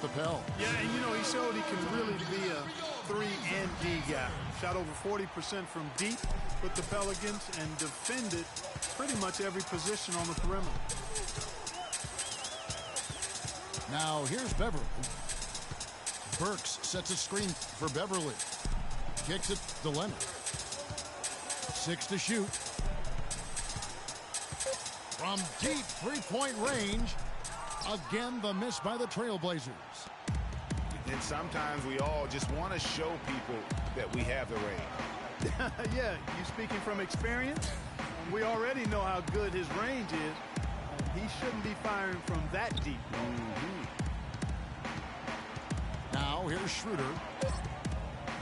with the Pell. Yeah, and you know, he showed he can really be a 3 and D guy. Shot over 40% from deep with the Pelicans and defended pretty much every position on the perimeter. Now here's Beverly. Burks sets a screen for Beverly. Kicks it to Leonard. 6 to shoot. From deep three-point range. Again, the miss by the Trailblazers. And sometimes we all just want to show people that we have the range. Yeah, you speaking from experience? We already know how good his range is. He shouldn't be firing from that deep. Now here's Schroeder.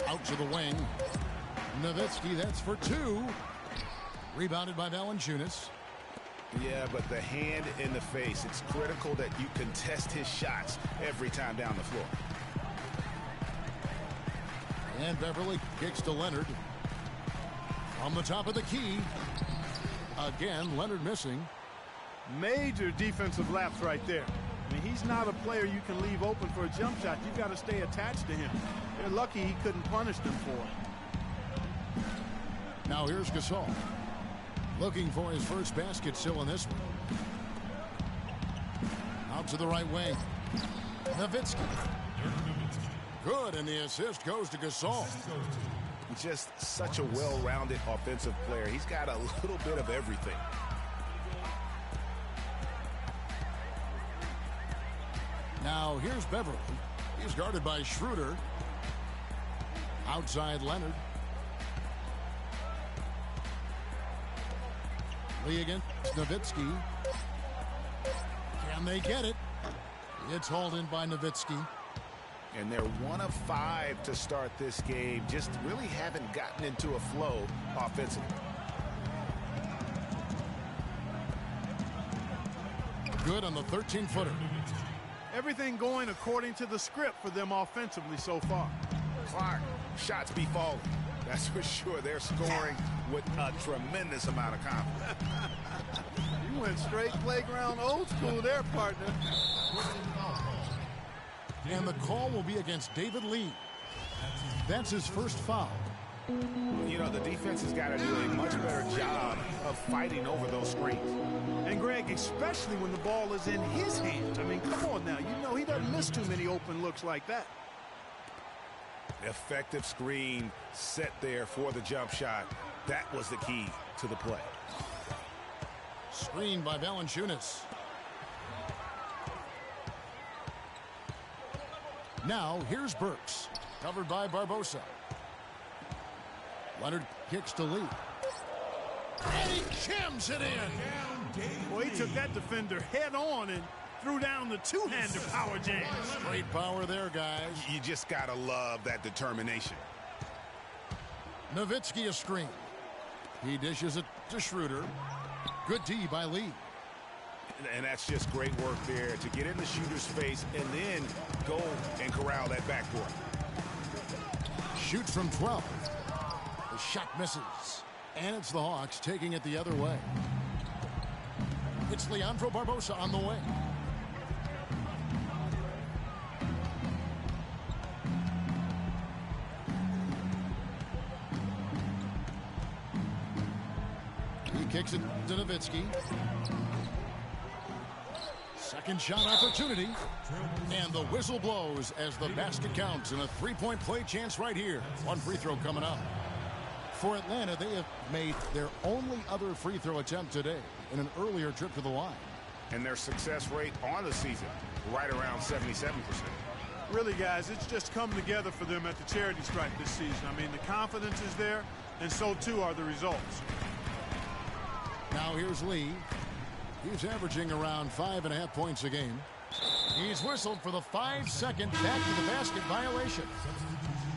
Out to the wing. Nowitzki, that's for 2. Rebounded by Valanciunas. Yeah, but the hand in the face, it's critical that you contest his shots every time down the floor. And Beverly kicks to Leonard. On the top of the key. Again, Leonard missing. Major defensive lapse right there. I mean, he's not a player you can leave open for a jump shot. You've got to stay attached to him. They're lucky he couldn't punish them for it. Now here's Gasol. Looking for his first basket still in this one. Out to the right wing. Nowitzki. Good, and the assist goes to Gasol. Just such a well-rounded offensive player. He's got a little bit of everything. Now here's Beverly. He's guarded by Schroeder. Outside Leonard. Lee against Nowitzki. Can they get it? It's hauled in by Nowitzki. And they're 1 of 5 to start this game. Just really haven't gotten into a flow offensively. Good on the 13-footer. Everything going according to the script for them offensively so far. Clark, shots be falling. That's for sure. They're scoring with a tremendous amount of confidence. You went straight playground old school there, partner. And the call will be against David Lee. That's his first foul. You know, the defense has got to do a much better job of fighting over those screens. And Greg, especially when the ball is in his hands. I mean, come on now. You know he doesn't miss too many open looks like that. Effective screen set there for the jump shot. That was the key to the play. Screen by Valanciunas. Now here's Burks. Covered by Barbosa. Leonard kicks to Lee. And he jams it in. Well, he took that defender head on and threw down the two-hander power jam. Great power there, guys. You just got to love that determination. Nowitzki a screen. He dishes it to Schroeder. Good D by Lee. And that's just great work there to get in the shooter's face and then go and corral that backboard. Shoots from 12. The shot misses. And it's the Hawks taking it the other way. It's Leandro Barbosa on the way. He kicks it to Nowitzki. Second shot opportunity. And the whistle blows as the basket counts and a three-point play chance right here. One free throw coming up. For Atlanta, they have made their only other free throw attempt today in an earlier trip to the line. And their success rate on the season, right around 77%. Really, guys, it's just come together for them at the charity stripe this season. I mean, the confidence is there, and so too are the results. Now here's Lee. He's averaging around 5.5 points a game. He's whistled for the 5-second back to the basket violation.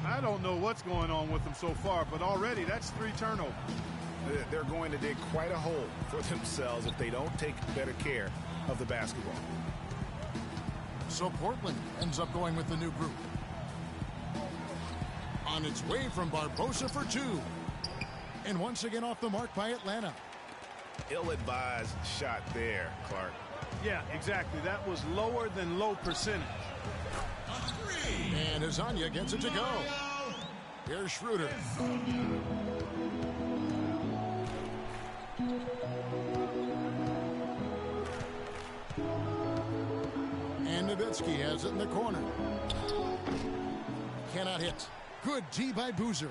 I don't know what's going on with them so far, but already that's 3 turnovers. They're going to dig quite a hole for themselves if they don't take better care of the basketball. So Portland ends up going with the new group. On its way from Barbosa for 2. And once again off the mark by Atlanta. Ill-advised shot there, Clark. Yeah, exactly. That was lower than low percentage. And Hezonja gets it to go. Here's Schroeder. And Nowitzki has it in the corner. Cannot hit. Good D by Boozer.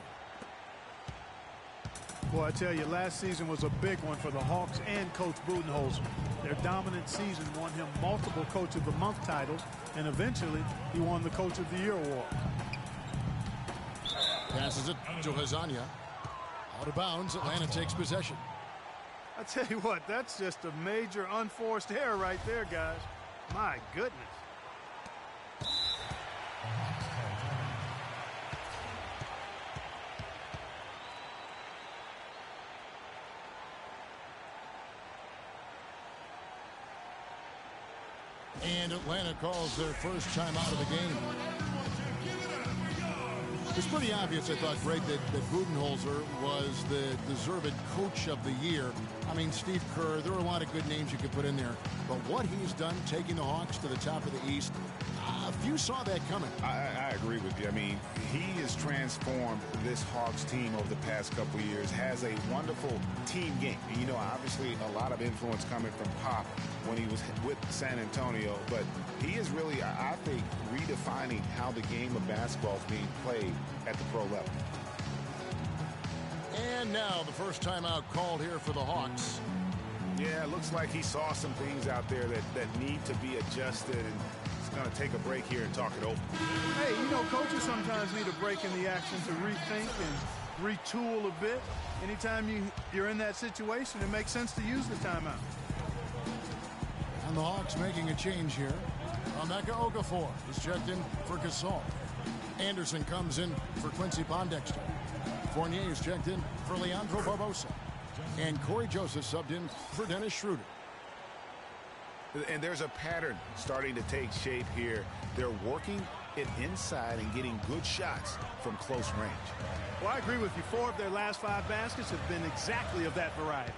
Boy, I tell you, last season was a big one for the Hawks and Coach Budenholzer. Their dominant season won him multiple Coach of the Month titles, and eventually he won the Coach of the Year award. Passes it to Hezonja. Out of bounds, Atlanta takes possession. I tell you what, that's just a major unforced error right there, guys. My goodness. And Atlanta calls their first timeout of the game. It's pretty obvious, I thought, Greg, that Budenholzer was the deserved Coach of the Year. I mean, Steve Kerr, there are a lot of good names you could put in there. But what he's done, taking the Hawks to the top of the East, few saw that coming. I agree with you. I mean, he has transformed this Hawks team over the past couple of years, has a wonderful team game. And, you know, obviously a lot of influence coming from Pop when he was with San Antonio. But he is really, I think, redefining how the game of basketball is being played at the pro level. And now the first timeout called here for the Hawks. Yeah, it looks like he saw some things out there that need to be adjusted, and he's going to take a break here and talk it over. Hey, you know, coaches sometimes need a break in the action to rethink and retool a bit. Anytime you're in that situation, it makes sense to use the timeout. And the Hawks making a change here. Emeka Okafor is checked in for Gasol. Anderson comes in for Quincy Pondexter. Fournier is checked in for Leandro Barbosa. And Corey Joseph subbed in for Dennis Schroeder. And there's a pattern starting to take shape here. They're working it inside and getting good shots from close range. Well, I agree with you. 4 of their last 5 baskets have been exactly of that variety.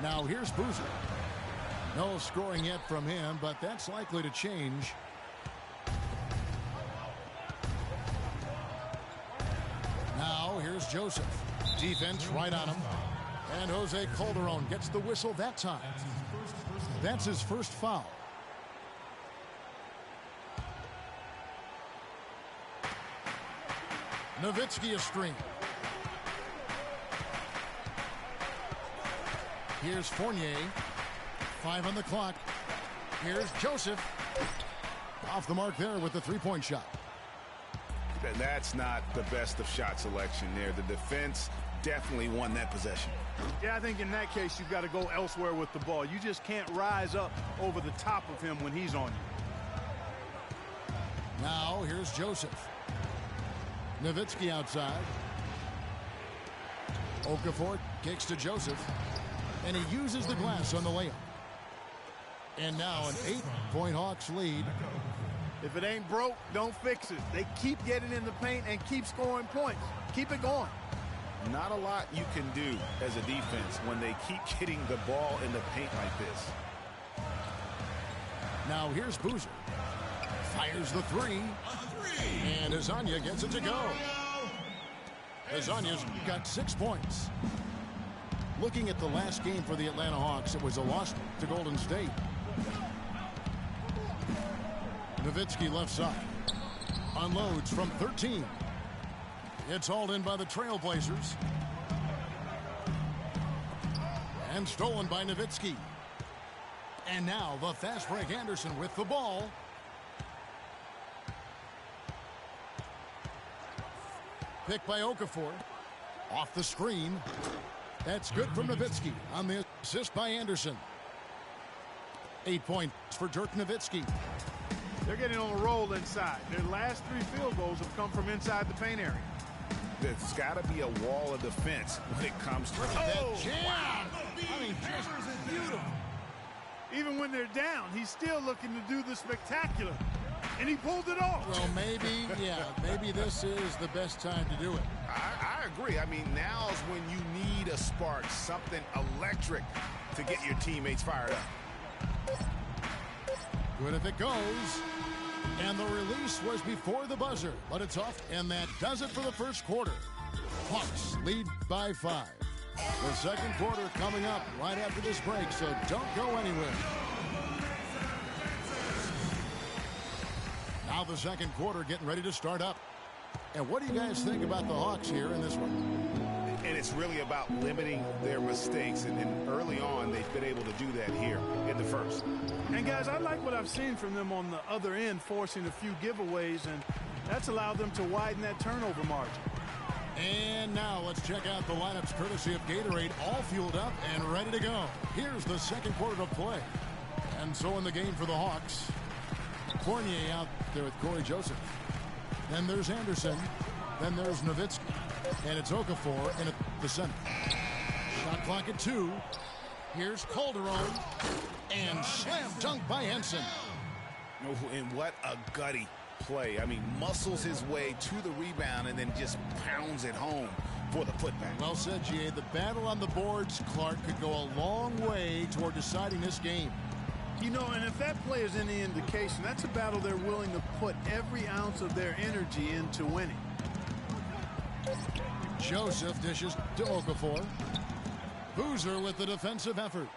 Now here's Boozer. No scoring yet from him, but that's likely to change. Now here's Joseph. Defense right on him. And Jose Calderon gets the whistle that time. That's his first foul. Nowitzki a screen. Here's Fournier. 5 on the clock. Here's Joseph. Off the mark there with the three-point shot. That's not the best of shot selection there. The defense definitely won that possession. Yeah, I think in that case you've got to go elsewhere with the ball. You just can't rise up over the top of him when he's on you. Now here's Joseph. Nowitzki outside. Okafor kicks to Joseph. And he uses the glass on the layup. And now an 8-point Hawks lead. If it ain't broke, don't fix it. They keep getting in the paint and keep scoring points. Keep it going. Not a lot you can do as a defense when they keep getting the ball in the paint like this. Now here's Boozer. Fires the three. And Hezonja gets it to go. Hezonja's got 6 points. Looking at the last game for the Atlanta Hawks, it was a loss to Golden State. Nowitzki left side. Unloads from 13. It's hauled in by the Trailblazers. And stolen by Nowitzki. And now the fast break Anderson with the ball. Picked by Okafor. Off the screen. That's good from Nowitzki on the assist by Anderson. 8 points for Dirk Nowitzki. They're getting on a roll inside. Their last 3 field goals have come from inside the paint area. There's got to be a wall of defense when it comes to that jam. Wow. I mean, just beautiful. Even when they're down, he's still looking to do the spectacular. And he pulled it off. Well, maybe this is the best time to do it. I agree. I mean, now's when you need a spark, something electric to get your teammates fired up. Good if it goes. And the release was before the buzzer, but it's off, and that does it for the first quarter. Hawks lead by 5. The second quarter coming up right after this break, so don't go anywhere. Now the second quarter getting ready to start up. And what do you guys think about the Hawks here in this one? And it's really about limiting their mistakes, and early on they've been able to do that here in the first. And guys, I like what I've seen from them on the other end, forcing a few giveaways, and that's allowed them to widen that turnover margin. And now let's check out the lineups courtesy of Gatorade, all fueled up and ready to go. Here's the second quarter of play. And so in the game for the Hawks, Fournier out there with Corey Joseph. Then there's Anderson. Then there's Nowitzki. And it's Okafor in at the center. Shot clock at 2. Here's Calderon. And slam dunk by Henson. And what a gutty play. I mean, muscles his way to the rebound and then just pounds it home for the putback. Well said, G.A. The battle on the boards, Clark, could go a long way toward deciding this game. You know, and if that play is any indication, that's a battle they're willing to put every ounce of their energy into winning. Joseph dishes to Okafor. Boozer with the defensive effort.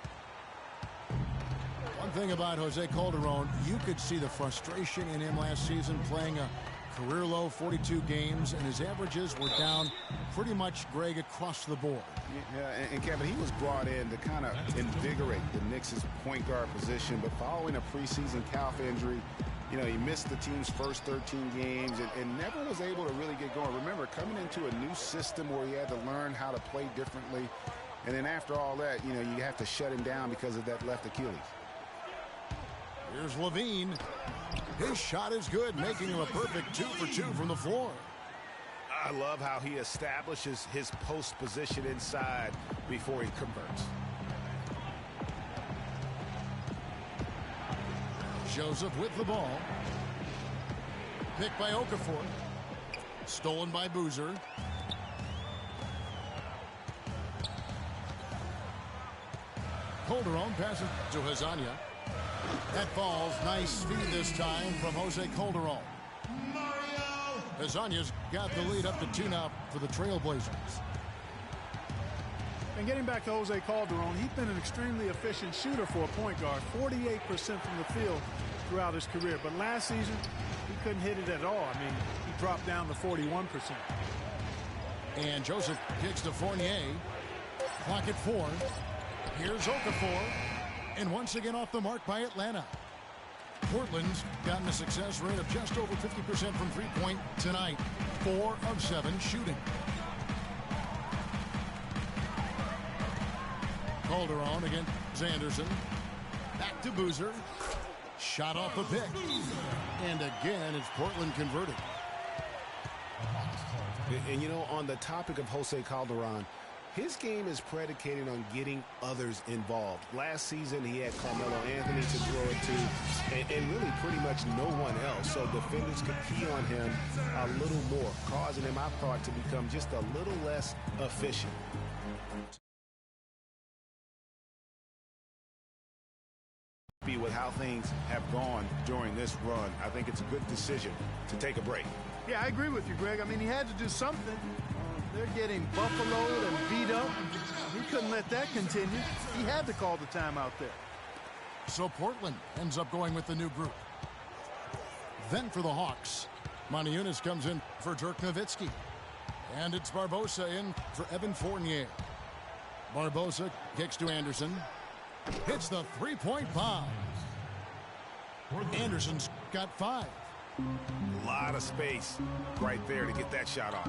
One thing about Jose Calderon, you could see the frustration in him last season playing a career low 42 games, and his averages were down pretty much, Greg, across the board. Yeah, and Kevin, he was brought in to kind of invigorate the Knicks' point guard position, but following a preseason calf injury, you know, he missed the team's first 13 games and never was able to really get going. Remember, coming into a new system where he had to learn how to play differently, and then after all that, you know, you have to shut him down because of that left Achilles. Here's Levine. His shot is good, making him a perfect 2 for 2 from the floor. I love how he establishes his post position inside before he converts. Joseph with the ball. Picked by Okafor. Stolen by Boozer. Calderon passes to Hazania. That falls. Nice feed this time from Jose Calderon. Hazania's got the lead up to 2 now for the Trailblazers. And getting back to Jose Calderon, he's been an extremely efficient shooter for a point guard, 48% from the field throughout his career. But last season, he couldn't hit it at all. I mean, he dropped down to 41%. And Joseph kicks to Fournier. Clock at 4. Here's Okafor. And once again off the mark by Atlanta. Portland's gotten a success rate of just over 50% from three-point tonight. 4 of 7 shooting. Calderon against Anderson. Back to Boozer. Shot off the pick. And again, it's Portland converted. And you know, on the topic of Jose Calderon, his game is predicated on getting others involved. Last season, he had Carmelo Anthony to throw it to, and really pretty much no one else. So defenders could key on him a little more, causing him, I thought, to become just a little less efficient. With how things have gone during this run, I think it's a good decision to take a break. Yeah, I agree with you, Greg. I mean, he had to do something. They're getting buffaloed and beat up. He couldn't let that continue. He had to call the timeout there. So Portland ends up going with the new group. Then for the Hawks, Moniunas comes in for Dirk Nowitzki. And it's Barbosa in for Evan Fournier. Barbosa kicks to Anderson. Hits the three-point bomb. Anderson's got 5. A lot of space right there to get that shot off.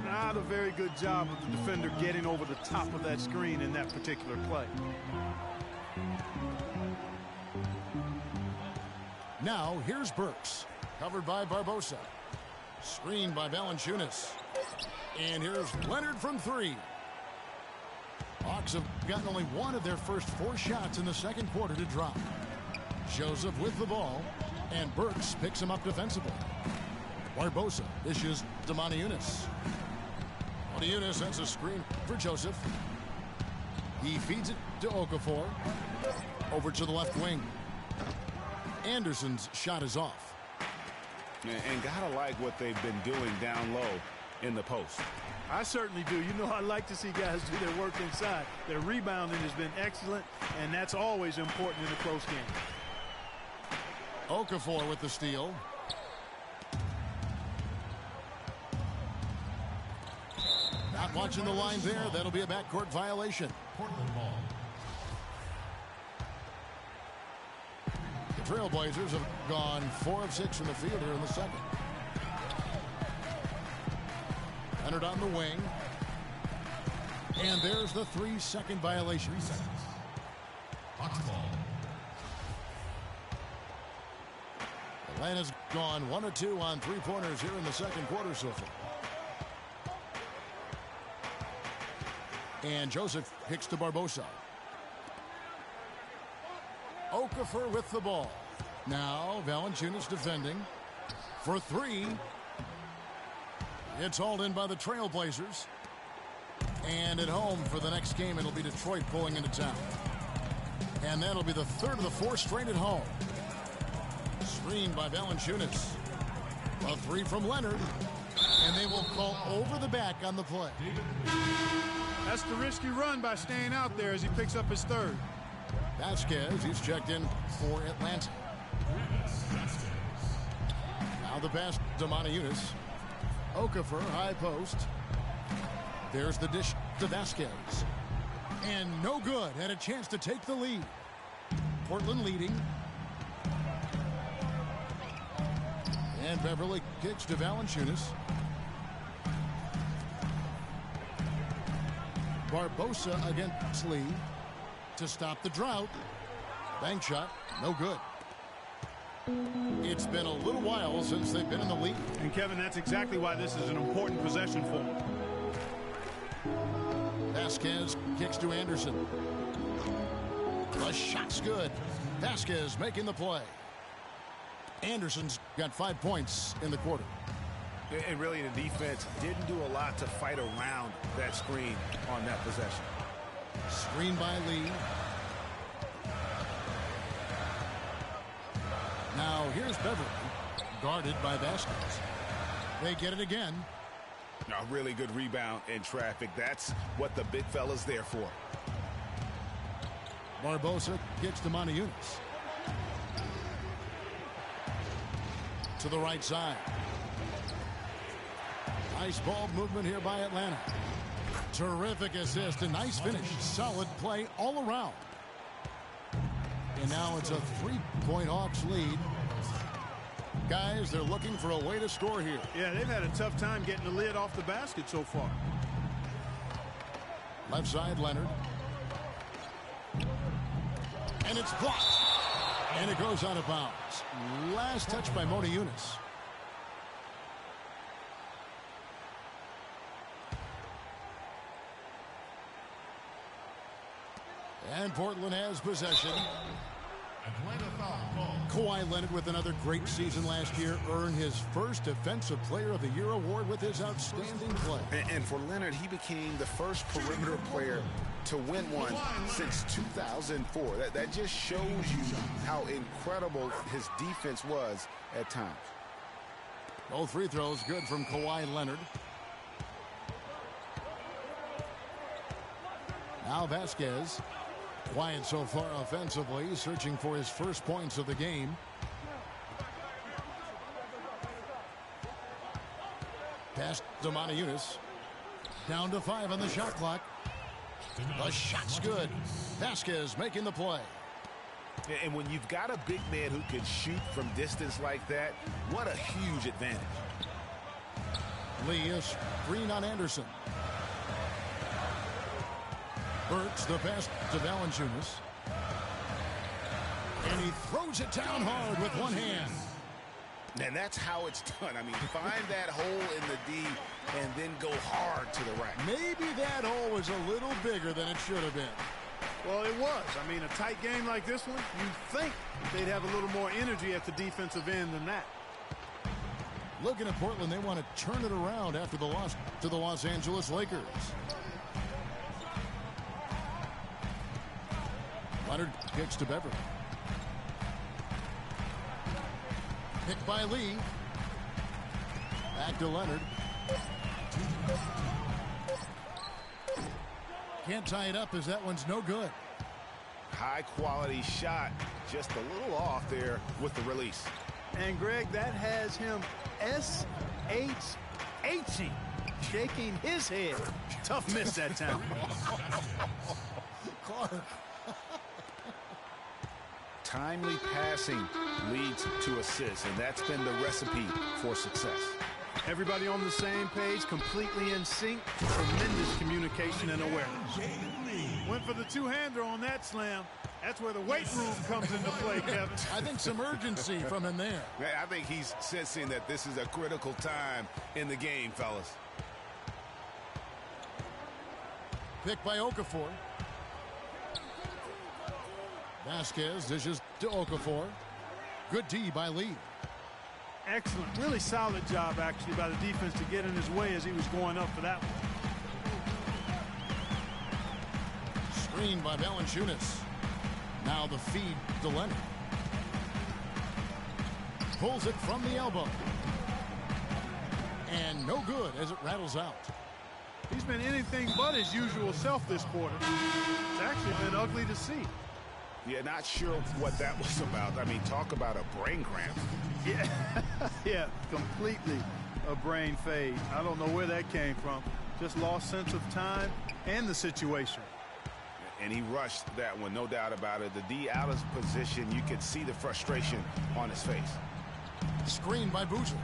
Not a very good job of the defender getting over the top of that screen in that particular play. Now here's Burks, covered by Barbosa. Screened by Valanciunas. And here's Leonard from 3. Hawks have gotten only one of their first 4 shots in the second quarter to drop. Joseph with the ball, and Burks picks him up defensively. Barbosa dishes to Moniunas. Moniunas sends a screen for Joseph. He feeds it to Okafor. Over to the left wing. Anderson's shot is off. And gotta like what they've been doing down low in the post. I certainly do. You know, I like to see guys do their work inside. Their rebounding has been excellent, and that's always important in a close game. Okafor with the steal. Not watching the line there. That'll be a backcourt violation. Portland ball. The Trailblazers have gone 4 of 6 from the field here in the second. Leonard on the wing. And there's the 3-second violation. 3 seconds. Box ball. Atlanta's gone 1 of 2 on 3-pointers here in the second quarter so far. And Joseph kicks to Barbosa. Okafor with the ball. Now Valanciunas defending for 3. It's hauled in by the Trailblazers. And at home for the next game, it'll be Detroit pulling into town. And that'll be the 3rd of the 4 straight at home. Screened by Valanciunas. A 3 from Leonard. And they will call over the back on the play. That's the risky run by staying out there as he picks up his 3rd. Vasquez, he's checked in for Atlanta. Now the pass to Montejunas. Okafor, high post. There's the dish to Vasquez. And no good. Had a chance to take the lead. Portland leading. And Beverly kicks to Valanciunas. Barbosa against Lee to stop the drought. Bank shot, no good. It's been a little while since they've been in the lead. And Kevin, that's exactly why this is an important possession for them. Vasquez kicks to Anderson. The shot's good. Vasquez making the play. Anderson's got 5 points in the quarter. And really, the defense didn't do a lot to fight around that screen on that possession. Screen by Lee. Now here's Beverly, guarded by Vasquez. They get it again. A really good rebound in traffic. That's what the big fella's there for. Barbosa kicks to Montejunas. To the right side. Nice ball movement here by Atlanta. Terrific assist, a nice finish. Solid play all around. And now it's a 3-point Hawks lead. Guys, they're looking for a way to score here. Yeah, they've had a tough time getting the lid off the basket so far. Left side, Leonard. And it's blocked. And it goes out of bounds. Last touch by Montejunas. And Portland has possession. Kawhi Leonard with another great season last year earned his first Defensive Player of the Year award with his outstanding play. And for Leonard, he became the first perimeter player to win one since 2004. That just shows you how incredible his defense was at times. Both free throws good from Kawhi Leonard. Now Vasquez. Quiet so far offensively, searching for his first points of the game. Pass to Montejunas. Down to 5 on the shot clock. The shot's good. Vasquez making the play. And when you've got a big man who can shoot from distance like that, what a huge advantage. Lee is screen on Anderson. Burks the pass to Valanciunas. And he throws it down hard with one hand. And that's how it's done. I mean, find that hole in the D and then go hard to the rack. Maybe that hole was a little bigger than it should have been. Well, it was. I mean, a tight game like this one, you'd think they'd have a little more energy at the defensive end than that. Looking at Portland, they want to turn it around after the loss to the Los Angeles Lakers. Leonard kicks to Beverly. Picked by Lee. Back to Leonard. Can't tie it up as that one's no good. High quality shot, just a little off there with the release. And Greg, that has him SHHing, shaking his head. Tough miss that time. Clark. Timely passing leads to assists, and that's been the recipe for success. Everybody on the same page, completely in sync. Tremendous communication and awareness. Went for the two-hander on that slam. That's where the weight room comes into play, Kevin. I think some urgency from him there. I think he's sensing that this is a critical time in the game, fellas. Picked by Okafor. Vasquez dishes to Okafor. Good D by Lee. Excellent. Really solid job, actually, by the defense to get in his way as he was going up for that one. Screen by Valanciunas. Now the feed to Leonard. Pulls it from the elbow. And no good as it rattles out. He's been anything but his usual self this quarter. It's actually been ugly to see. Yeah, not sure what that was about. I mean, talk about a brain cramp. Yeah, yeah, completely a brain fade. I don't know where that came from. Just lost sense of time and the situation. And he rushed that one, no doubt about it. The D out of position, you could see the frustration on his face. Screen by Boozer.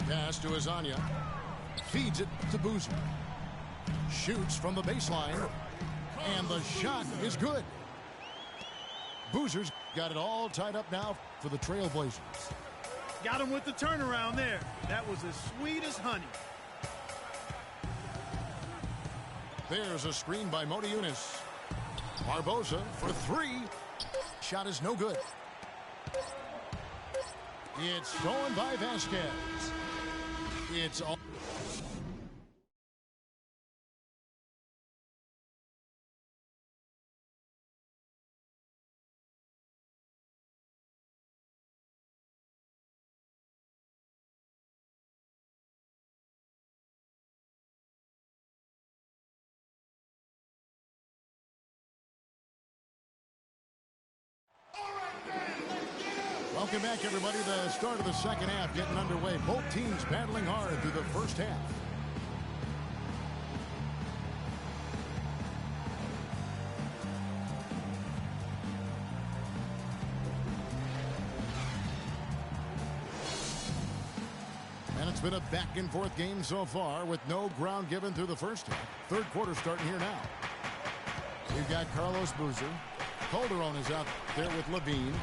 Pass to Azania. Feeds it to Boozer. Shoots from the baseline. And the shot is good. Boozer's got it all tied up now for the Trailblazers. Got him with the turnaround there. That was as sweet as honey. There's a screen by Motiejunas. Barbosa for three. Shot is no good. It's stolen by Vasquez. It's all. Welcome back, everybody. The start of the second half getting underway. Both teams battling hard through the first half. And it's been a back-and-forth game so far with no ground given through the first half. Third quarter starting here now. We've got Carlos Boozer. Calderon is out there with Levine.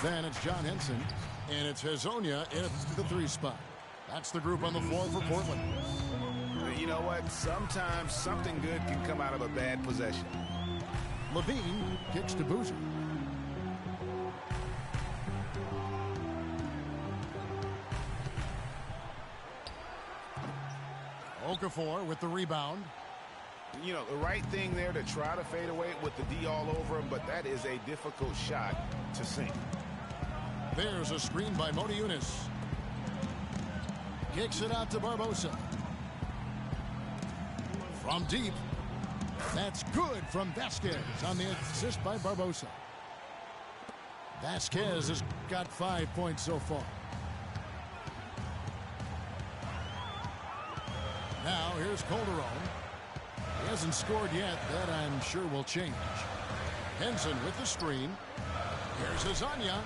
Then it's John Henson. And it's Hezonja in the three spot. That's the group on the floor for Portland. You know what? Sometimes something good can come out of a bad possession. Levine kicks to Boozer. Okafor with the rebound. You know, the right thing there to try to fade away with the D all over him, but that is a difficult shot to sink. There's a screen by Motiejunas. Kicks it out to Barbosa. From deep. That's good from Vasquez on the assist by Barbosa. Vasquez has got 5 points so far. Now here's Calderon. He hasn't scored yet. That I'm sure will change. Henson with the screen. Here's Hezonja.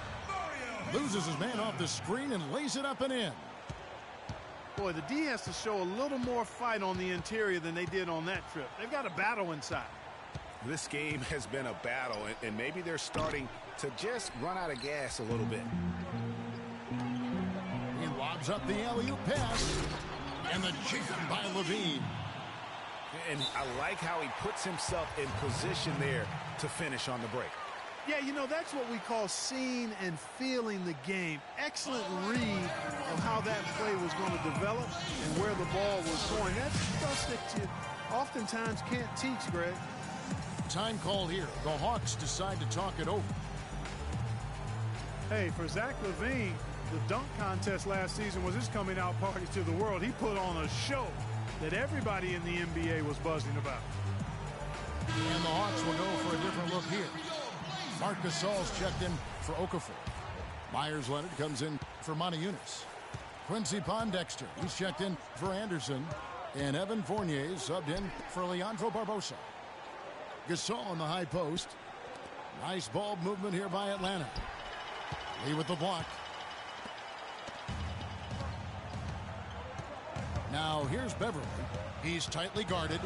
Loses his man off the screen and lays it up and in. Boy, the D has to show a little more fight on the interior than they did on that trip. They've got a battle inside. This game has been a battle, and maybe they're starting to just run out of gas a little bit. He lobs up the alley-oop pass. And the jam by Levine. And I like how he puts himself in position there to finish on the break. Yeah, you know, that's what we call seeing and feeling the game. Excellent read of how that play was going to develop and where the ball was going. That's stuff that you oftentimes can't teach, Greg. Time call here. The Hawks decide to talk it over. Hey, for Zach LaVine, The dunk contest last season was his coming out party to the world. He put on a show that everybody in the NBA was buzzing about. And the Hawks will go for a different look here. Marc Gasol's checked in for Okafor. Myers Leonard comes in for Monty Eunice. Quincy Pondexter, he's checked in for Anderson. And Evan Fournier subbed in for Leandro Barbosa. Gasol on the high post. Nice ball movement here by Atlanta. Lee with the block. Now here's Beverly. He's tightly guarded.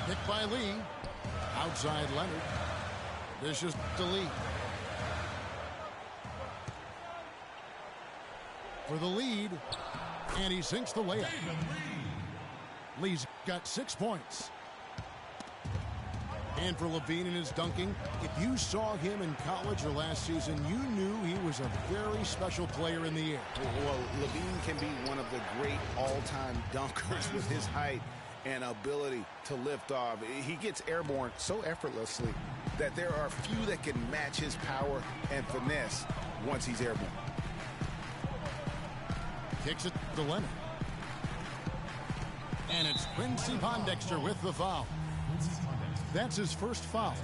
Picked by Lee. Outside Leonard. Dishes to Lee. For the lead. And he sinks the layup. Lee's got 6 points. And for Levine in his dunking, if you saw him in college or last season, you knew he was a very special player in the air. Well, Levine can be one of the great all-time dunkers with his height and ability to lift off. He gets airborne so effortlessly that there are few that can match his power and finesse once he's airborne. Kicks it to Leonard. And it's Quincy Pondexter with the foul. That's his first foul.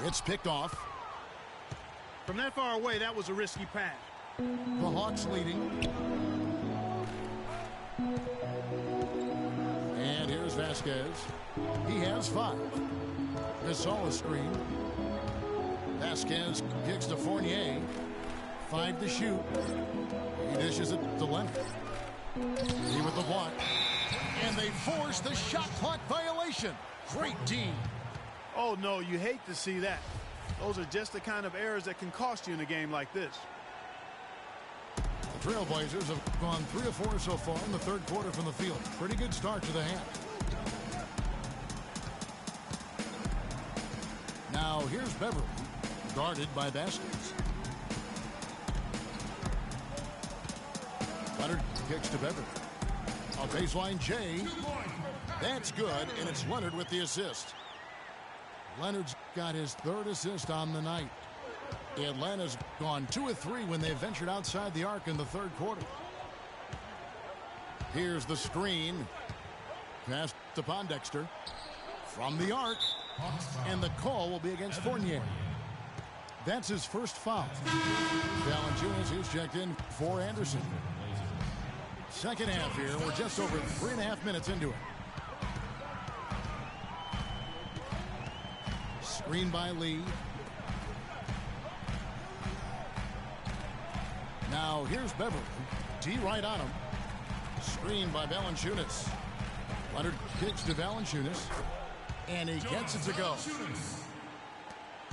It's picked off. From that far away, that was a risky pass. The Hawks leading. And here's Vasquez. He has 5. Gasol is screen. Vasquez kicks to Fournier. 5 to shoot. He dishes it to Leonard. He with the block. And they force the shot clock violation. Great D. Oh, no, you hate to see that. Those are just the kind of errors that can cost you in a game like this. The Trailblazers have gone 3 of 4 so far in the third quarter from the field. Pretty good start to the half. Now here's Beverly, guarded by Vasquez. Leonard kicks to Beverly. A baseline J. That's good, and it's Leonard with the assist. Leonard's got his 3rd assist on the night. Atlanta's gone 2 of 3 when they ventured outside the arc in the third quarter. Here's the screen. Pass to Pondexter. From the arc. And the call will be against Fournier. That's his first foul. Valanciunas, who's checked in for Anderson. Second half here. We're just over 3.5 minutes into it. Screen by Lee. Now here's Beverly. D right on him. Screen by Valanciunas. Leonard kicks to Valanciunas. And he gets it to go.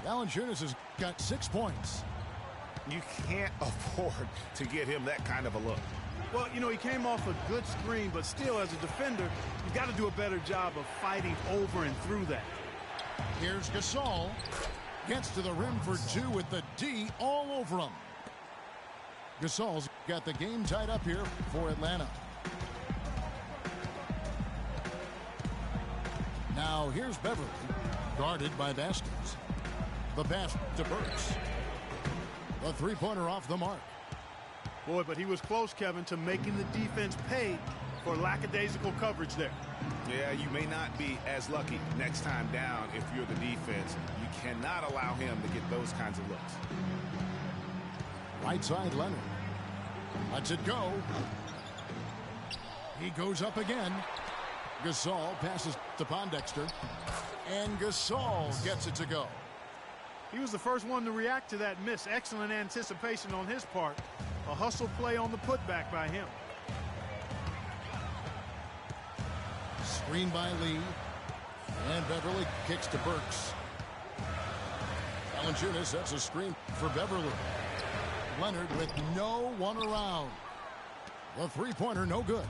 Valanciunas has got 6 points. You can't afford to get him that kind of a look. Well, you know, he came off a good screen, but still, as a defender, you've got to do a better job of fighting over and through that. Here's Gasol. Gets to the rim for 2 with the D all over him. Gasol's got the game tied up here for Atlanta. Now here's Beverly, guarded by Vasquez. The pass to Burks. The three-pointer off the mark. Boy, but he was close, Kevin, to making the defense pay for lackadaisical coverage there. Yeah, you may not be as lucky next time down if you're the defense. You cannot allow him to get those kinds of looks. Right side Leonard. Lets it go. He goes up again. Gasol passes to Pondexter. And Gasol gets it to go. He was the first one to react to that miss. Excellent anticipation on his part. A hustle play on the putback by him. Screen by Lee. And Beverly kicks to Burks. Valanciunas sets a screen for Beverly. Leonard with no one around. The three-pointer no good.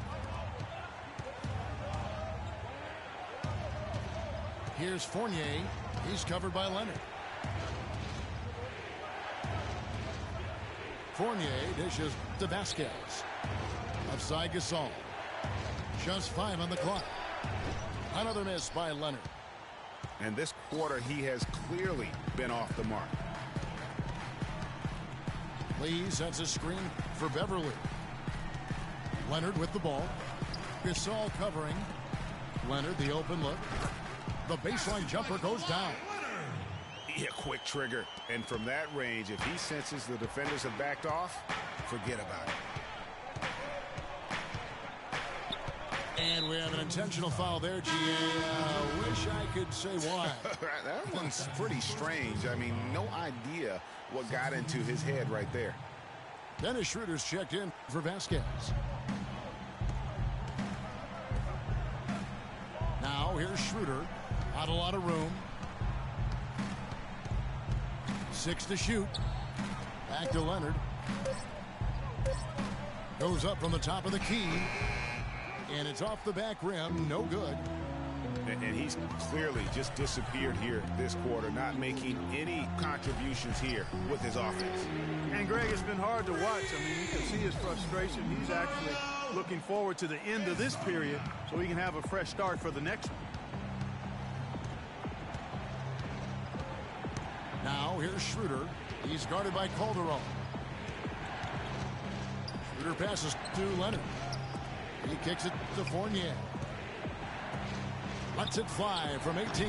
Here's Fournier. He's covered by Leonard. Fournier dishes to Vasquez. Offside Gasol. Just 5 on the clock. Another miss by Leonard. And this quarter, he has clearly been off the mark. Lee sets a screen for Beverly. Leonard with the ball. Gasol covering. Leonard, the open look. The baseline jumper goes down. Yeah, quick trigger. And from that range, if he senses the defenders have backed off, forget about it. And we have an intentional foul there, GA. Wish I could say why. That one's pretty strange. I mean, no idea what got into his head right there. Dennis Schroeder's checked in for Vasquez. Now here's Schroeder. Not a lot of room. 6 to shoot. Back to Leonard. Goes up from the top of the key. And it's off the back rim. No good. And he's clearly just disappeared here this quarter, not making any contributions here with his offense. And Greg, it's been hard to watch. I mean, you can see his frustration. He's actually looking forward to the end of this period so he can have a fresh start for the next one. Now here's Schroeder. He's guarded by Calderon. Schroeder passes to Leonard. He kicks it to Fournier. Lets it fly from 18.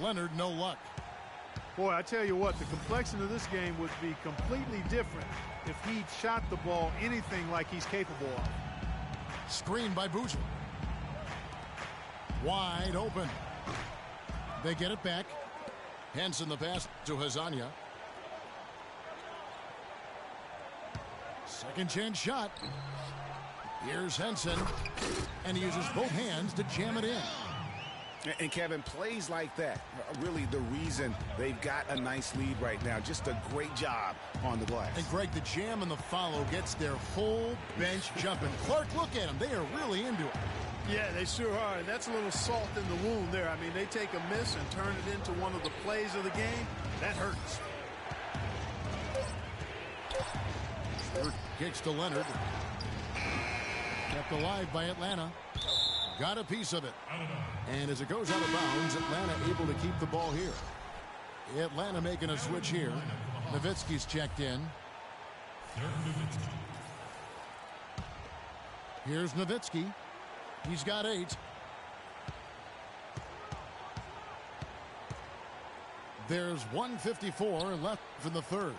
Leonard, no luck. Boy, I tell you what, the complexion of this game would be completely different if he shot the ball anything like he's capable of. Screened by Boozer. Wide open. They get it back. Henson the pass to Hazanya. Second chance shot. Here's Henson. And he uses both hands to jam it in. And Kevin, plays like that, really the reason they've got a nice lead right now. Just a great job on the glass. And Greg, the jam and the follow gets their whole bench jumping. Clark, look at them. They are really into it. Yeah, they sure are. And that's a little salt in the wound there. I mean, they take a miss and turn it into one of the plays of the game. That hurts. Third kicks to Leonard. Kept alive by Atlanta. Got a piece of it. And as it goes out of bounds, Atlanta able to keep the ball here. Atlanta making a switch here. Nowitzki's checked in. Here's Nowitzki. He's got 8. There's 1:54 left for the third.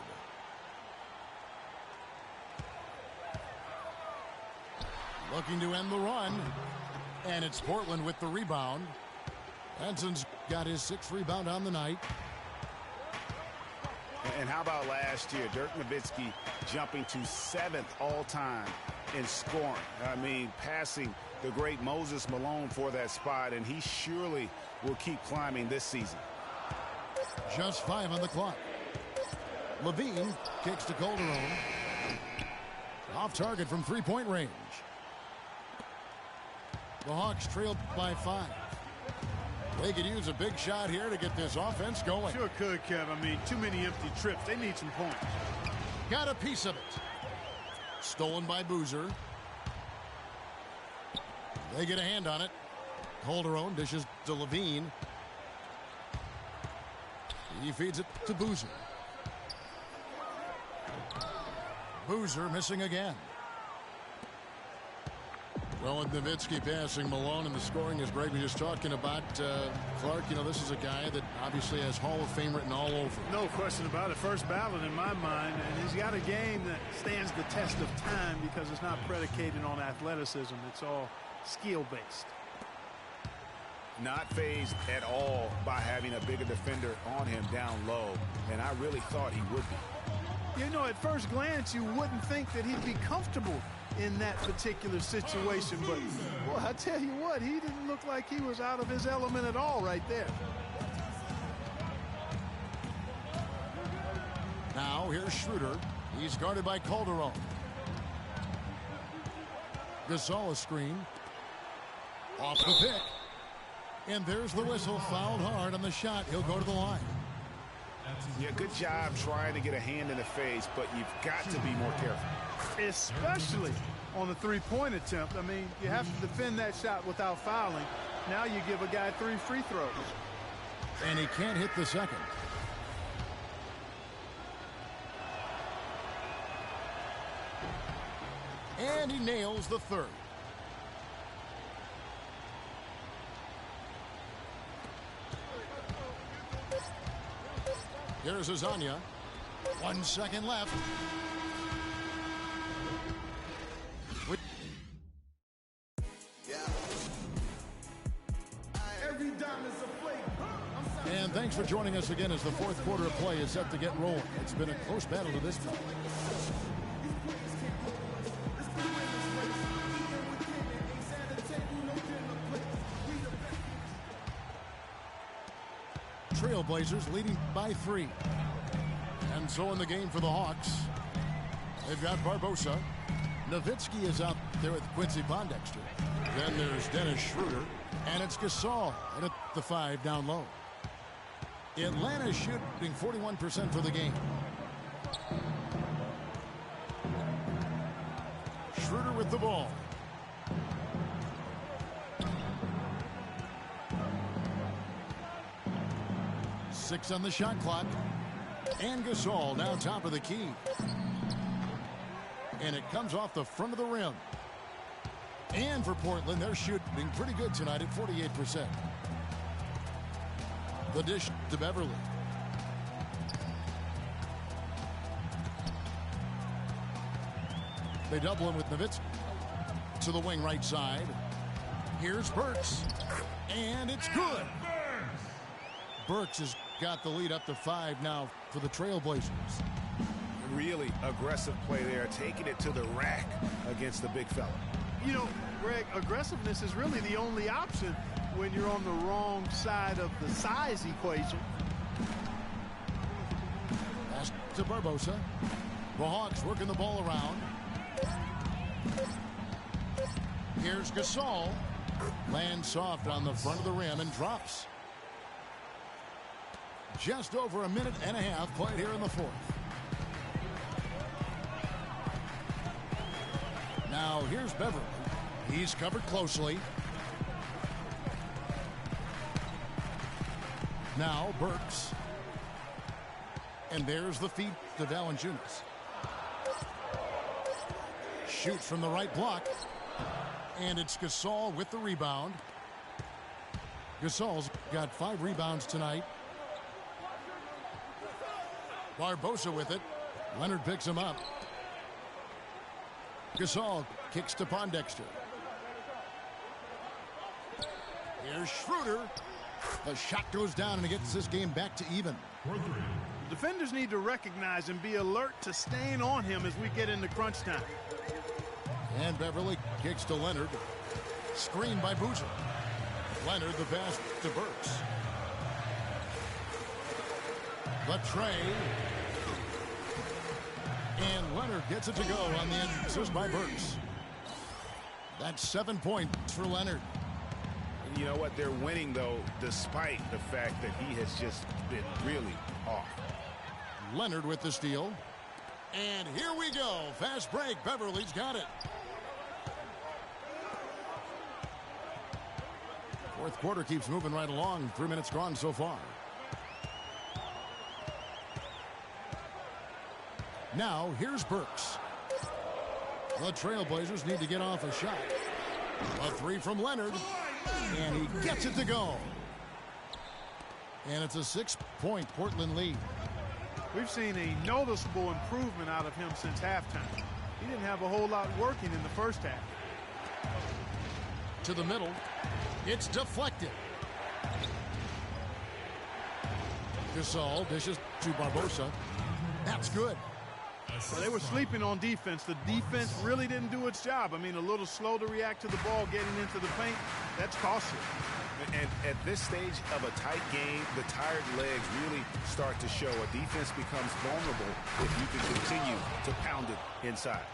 Looking to end the run. And it's Portland with the rebound. Henson's got his 6th rebound on the night. And how about last year? Dirk Nowitzki jumping to 7th all-time in scoring. I mean, passing the great Moses Malone for that spot, and he surely will keep climbing this season. Just 5 on the clock. Levine kicks to Calderon. Off target from 3-point range. The Hawks trailed by 5. They could use a big shot here to get this offense going. Sure could, Kev. I mean, too many empty trips. They need some points. Got a piece of it. Stolen by Boozer. They get a hand on it. Calderon dishes to Levine. He feeds it to Boozer. Boozer missing again. Well, with Nowitzki passing Malone and the scoring, as Greg was just talking about, Clark, you know, this is a guy that obviously has Hall of Fame written all over. No question about it. First ballot in my mind. And he's got a game that stands the test of time because it's not predicated on athleticism. It's all skill-based. Not phased at all by having a bigger defender on him down low. And I really thought he would be. You know, at first glance, you wouldn't think that he'd be comfortable in that particular situation, but well, I tell you what, he didn't look like he was out of his element at all right there. Now here's Schroeder. He's guarded by Calderon. Gasol screen. Off the pick. And there's the whistle. Fouled hard on the shot. He'll go to the line. Yeah, good job trying to get a hand in the face, but you've got to be more careful. Especially on the three-point attempt. I mean, you have to defend that shot without fouling. Now you give a guy 3 free throws. And he can't hit the second. And he nails the third. Here's Azania. 1 second left. And thanks for joining us again as the fourth quarter of play is set to get rolling. It's been a close battle to this point. Trailblazers leading by 3. And so in the game for the Hawks, they've got Barbosa. Nowitzki is out there with Quincy Pondexter. Then there's Dennis Schroeder. And it's Gasol at the 5 down low. Atlanta shooting 41% for the game. Schroeder with the ball. Six on the shot clock. And Gasol now top of the key. And it comes off the front of the rim. And for Portland, they're shooting pretty good tonight at 48%. The dish to Beverly. They double him with Nowitzki. To the wing right side. Here's Burks. And it's good. Burks has got the lead up to 5 now for the Trailblazers. Really aggressive play there, taking it to the rack against the big fella. You know, Greg, aggressiveness is really the only option when you're on the wrong side of the size equation. Pass to Barbosa. The Hawks working the ball around. Here's Gasol. Lands soft on the front of the rim and drops. Just over a minute and a half played here in the fourth. Now here's Beverly. He's covered closely. Now Burks. And there's the feed to Valanciunas. Shoot from the right block. And it's Gasol with the rebound. Gasol's got 5 rebounds tonight. Barbosa with it. Leonard picks him up. Gasol kicks to Pondexter. Here's Schroeder. The shot goes down and it gets this game back to even. Defenders need to recognize and be alert to staying on him as we get into crunch time. And Beverly kicks to Leonard. Screen by Boozer. Leonard the pass to Burks. The tray. And Leonard gets it to go on the assist by Burks. That's 7 points for Leonard. You know what? They're winning, though, despite the fact that he has just been really off. Leonard with the steal. And here we go. Fast break. Beverly's got it. Fourth quarter keeps moving right along. 3 minutes gone so far. Now, here's Burks. The Trailblazers need to get off a shot. A 3 from Leonard. And he gets it to go. And it's a 6-point Portland lead. We've seen a noticeable improvement out of him since halftime. He didn't have a whole lot working in the first half. To the middle. It's deflected. Gasol dishes to Barbosa. That's good. Well, they were sleeping on defense. The defense really didn't do its job. I mean, a little slow to react to the ball getting into the paint. That's costly. And at this stage of a tight game, the tired legs really start to show. A defense becomes vulnerable if you can continue to pound it inside.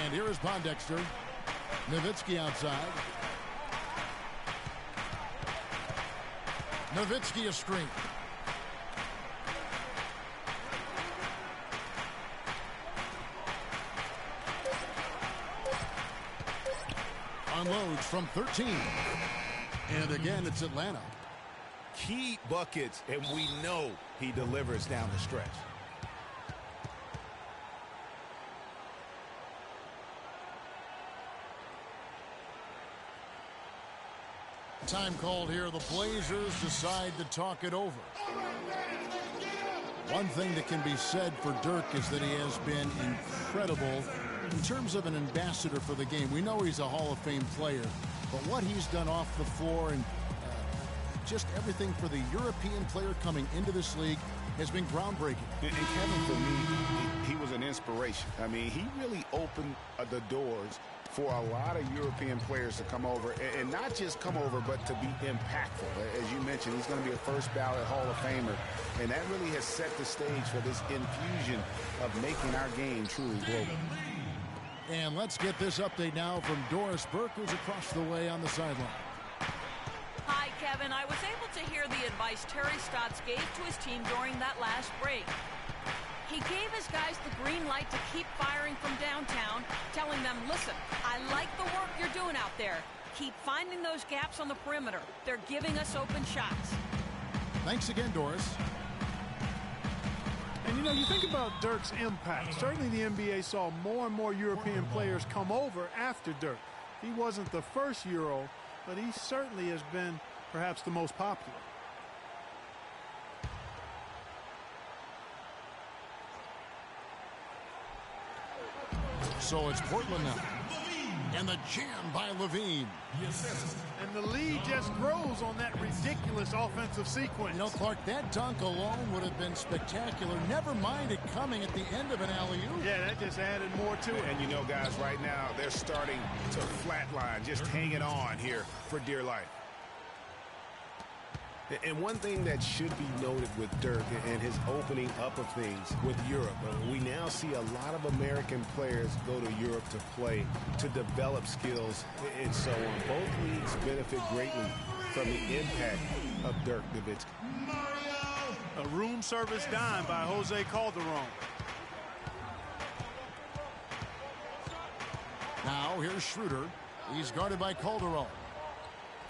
And here is Pondexter. Nowitzki outside. Nowitzki a screen. Unloads from 13. And again, it's Atlanta. Key buckets, and we know he delivers down the stretch. Time called here. The Blazers decide to talk it over. One thing that can be said for Dirk is that he has been incredible in terms of an ambassador for the game. We know he's a Hall of Fame player, but what he's done off the floor and just everything for the European player coming into this league has been groundbreaking. And Kevin, for me, he was an inspiration. I mean, he really opened the doors for a lot of European players to come over, and not just come over, but to be impactful. As you mentioned, he's going to be a first ballot Hall of Famer, and that really has set the stage for this infusion of making our game truly global. And let's get this update now from Doris Burke, who's across the way on the sideline. Hi, Kevin. I was able to hear the advice Terry Stotts gave to his team during that last break. He gave his guys the green light to keep firing from downtown, telling them, listen, I like the work you're doing out there. Keep finding those gaps on the perimeter. They're giving us open shots. Thanks again, Doris. And, you know, you think about Dirk's impact. Certainly the NBA saw more and more European players come over after Dirk. He wasn't the first Euro, but he certainly has been perhaps the most popular. So it's Portland now. And the jam by Levine. And the lead just grows on that ridiculous offensive sequence. You know, Clark, that dunk alone would have been spectacular. Never mind it coming at the end of an alley-oop. Yeah, that just added more to it. And you know, guys, right now, they're starting to flatline, just hanging on here for dear life. And one thing that should be noted with Dirk and his opening up of things with Europe, we now see a lot of American players go to Europe to play, to develop skills, and so on. Both leagues benefit greatly from the impact of Dirk Nowitzki. A room service dime by Jose Calderon. Now here's Schroeder. He's guarded by Calderon.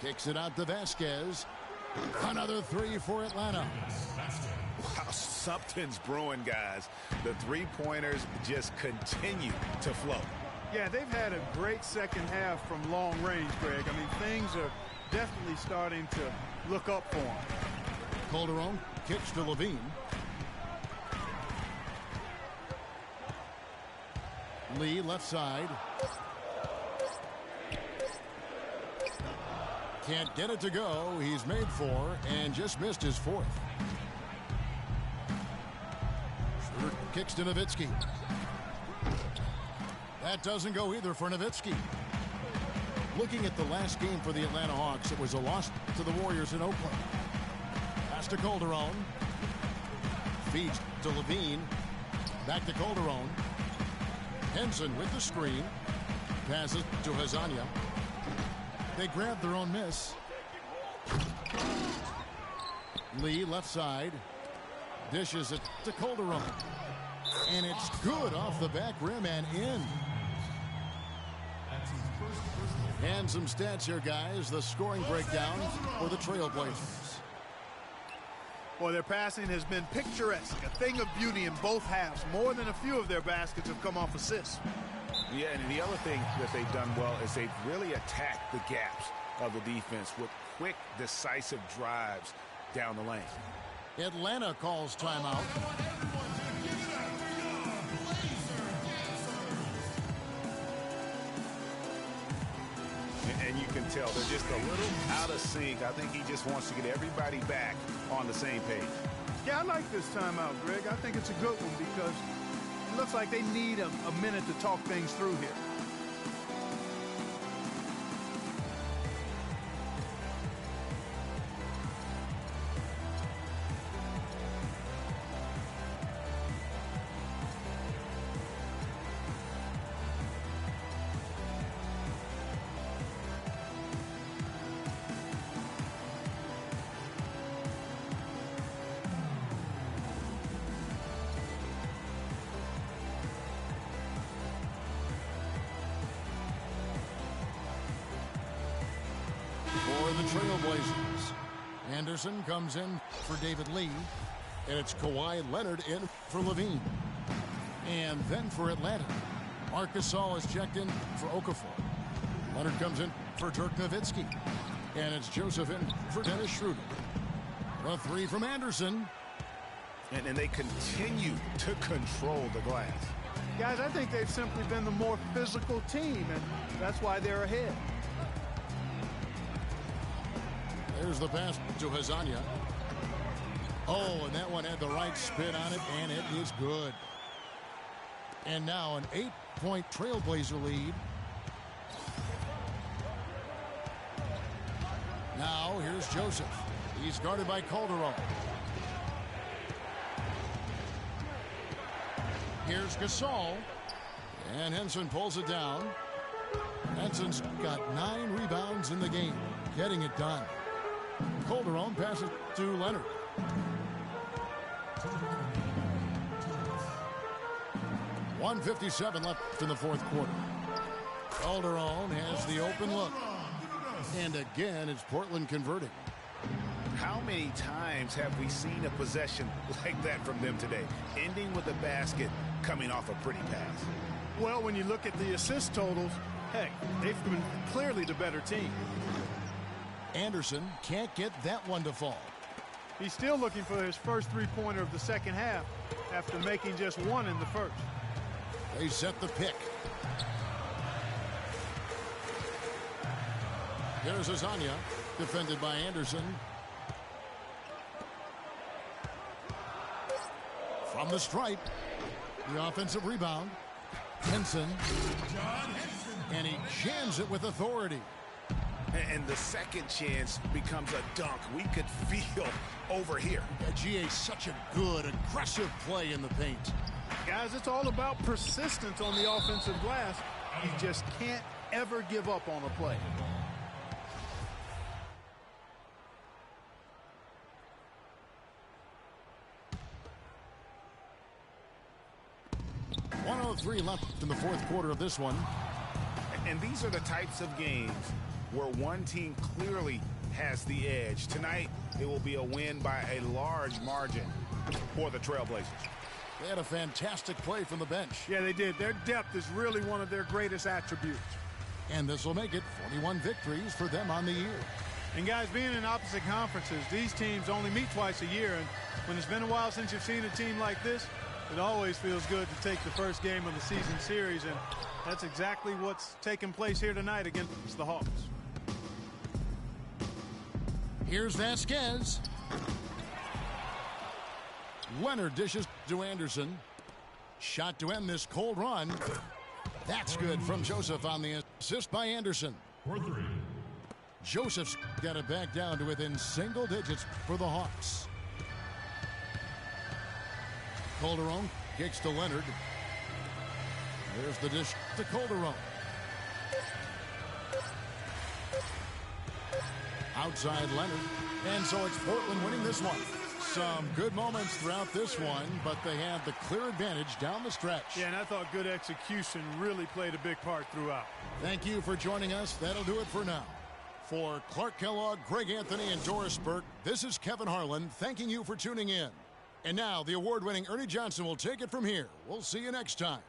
Kicks it out to Vasquez. Another three for Atlanta. Wow, something's brewing, guys. The three-pointers just continue to flow. Yeah, they've had a great second half from long range, Greg. I mean, things are definitely starting to look up for them. Calderon kicks to Levine. Lee left side. Can't get it to go. He's made four and just missed his fourth. Schroeder kicks to Nowitzki. That doesn't go either for Nowitzki. Looking at the last game for the Atlanta Hawks, it was a loss to the Warriors in Oakland. Pass to Calderon. Feeds to Levine. Back to Calderon. Henson with the screen. Passes to Hazania. They grab their own miss. Lee left side. Dishes it to Calderon. And it's good off the back rim and in. And some stats here, guys. The scoring breakdown for the Trailblazers. Well, their passing has been picturesque, a thing of beauty in both halves. More than a few of their baskets have come off assists. Yeah, and the other thing that they've done well is they've really attacked the gaps of the defense with quick, decisive drives down the lane. Atlanta calls timeout. And you can tell they're just a little out of sync. I think he just wants to get everybody back on the same page. Yeah, I like this timeout, Greg. I think it's a good one because it looks like they need a minute to talk things through here. Trailblazers. Anderson comes in for David Lee. And it's Kawhi Leonard in for Levine. And then for Atlanta, Marc Gasol is checked in for Okafor. Leonard comes in for Dirk Nowitzki. And it's Joseph in for Dennis Schroeder. A three from Anderson. And they continue to control the glass. Guys, I think they've simply been the more physical team, and that's why they're ahead. There's the pass to Hazanya. Oh, and that one had the right spin on it, and it is good. And now an 8-point Trailblazer lead. Now here's Joseph. He's guarded by Calderon. Here's Gasol. And Henson pulls it down. Henson's got 9 rebounds in the game, getting it done. Calderon passes to Leonard. .157 left in the fourth quarter. Calderon has the open look. And again, it's Portland converting. How many times have we seen a possession like that from them today? Ending with a basket, coming off a pretty pass. Well, when you look at the assist totals, heck, they've been clearly the better team. Anderson can't get that one to fall. He's still looking for his first three-pointer of the second half after making just one in the first. They set the pick. Here's Hazanya, defended by Anderson. From the stripe, the offensive rebound. Henson. And he jams it with authority. And the second chance becomes a dunk. We could feel over here. GA, such a good, aggressive play in the paint. Guys, it's all about persistence on the offensive glass. You just can't ever give up on a play. .103 left in the fourth quarter of this one. And these are the types of games where one team clearly has the edge. Tonight, it will be a win by a large margin for the Trailblazers. They had a fantastic play from the bench. Yeah, they did. Their depth is really one of their greatest attributes. And this will make it 41 victories for them on the year. And guys, being in opposite conferences, these teams only meet twice a year. And when it's been a while since you've seen a team like this, it always feels good to take the first game of the season series. And that's exactly what's taking place here tonight against the Hawks. Here's Vasquez. Leonard dishes to Anderson. Shot to end this cold run. That's good from Joseph on the assist by Anderson. Joseph's got it back down to within single digits for the Hawks. Calderon kicks to Leonard. There's the dish to Calderon. Outside Leonard. And so it's Portland winning this one. Some good moments throughout this one, but they have the clear advantage down the stretch. Yeah, and I thought good execution really played a big part throughout. Thank you for joining us. That'll do it for now. For Clark Kellogg, Greg Anthony, and Doris Burke, this is Kevin Harlan thanking you for tuning in. And now the award-winning Ernie Johnson will take it from here. We'll see you next time.